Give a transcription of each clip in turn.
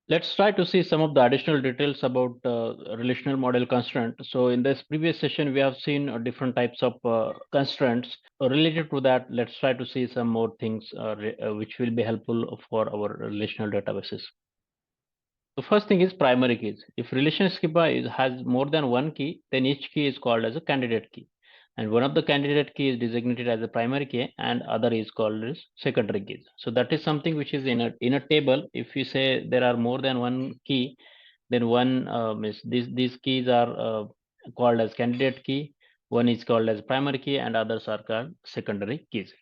Let's try to see some of the additional details about relational model constraint. So in this previous session, we have seen different types of constraints. Related to that, let's try to see some more things which will be helpful for our relational databases. The first thing is primary keys. If relation schema has more than one key, then each key is called as a candidate key. And one of the candidate key is designated as a primary key and other is called as secondary keys. So that is something which is in a table. If you say there are more than one key, then one is these keys are called as candidate key, one is called as primary key and others are called secondary keys.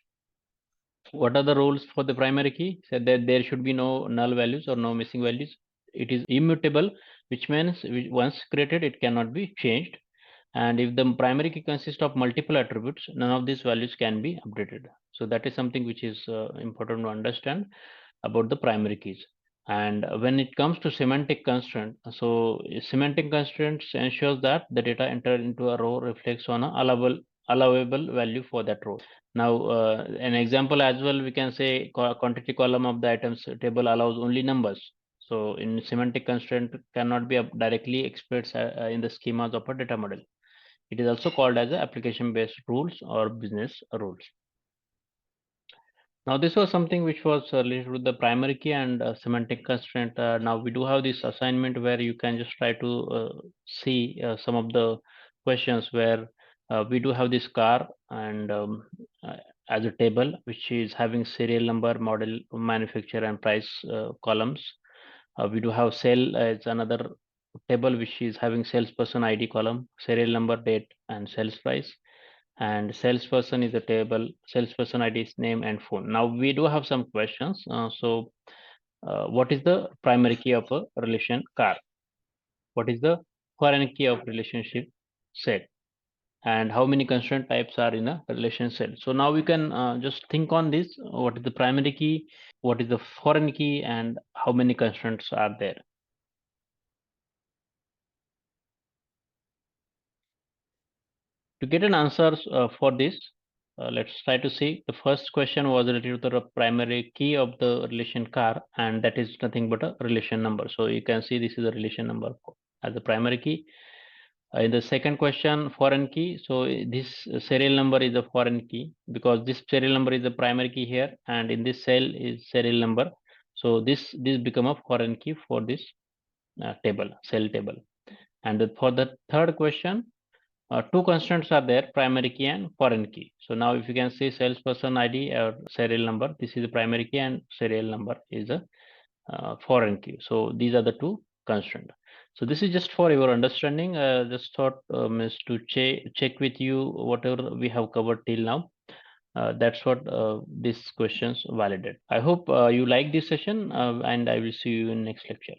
What are the rules for the primary key? Said that there should be no null values or no missing values. It is immutable, which means once created, it cannot be changed. And if the primary key consists of multiple attributes, none of these values can be updated. So that is something which is important to understand about the primary keys. And when it comes to semantic constraint, so semantic constraints ensures that the data entered into a row reflects on a allowable value for that row. Now, an example as well, we can say quantity column of the items table allows only numbers. So in semantic constraint cannot be directly expressed in the schemas of a data model. It is also called as application-based rules or business rules. Now, this was something which was related with the primary key and semantic constraint. Now, we do have this assignment where you can just try to see some of the questions where we do have this car and as a table, which is having serial number, model, manufacturer, and price columns. We do have sale as another table, which is having salesperson ID column, serial number, date, and sales price, and salesperson is a table, salesperson ID is name and phone. Now we do have some questions. What is the primary key of a relation car? What is the foreign key of relationship set? And how many constraint types are in a relation set? So now we can just think on this. What is the primary key? What is the foreign key? And how many constraints are there? To get an answer for this, let's try to see. The first question was related to the primary key of the relation car, and that is nothing but a relation number. So you can see this is a relation number as the primary key. In the second question, foreign key. So this serial number is a foreign key because this serial number is the primary key here, and in this cell is serial number. So this become a foreign key for this table, cell table. And for the third question, two constants are there, primary key and foreign key. So now if you can see salesperson ID or serial number, this is the primary key and serial number is a foreign key. So these are the two constants. So this is just for your understanding. Just thought is to check with you whatever we have covered till now. That's what these questions validate. I hope you like this session and I will see you in next lecture.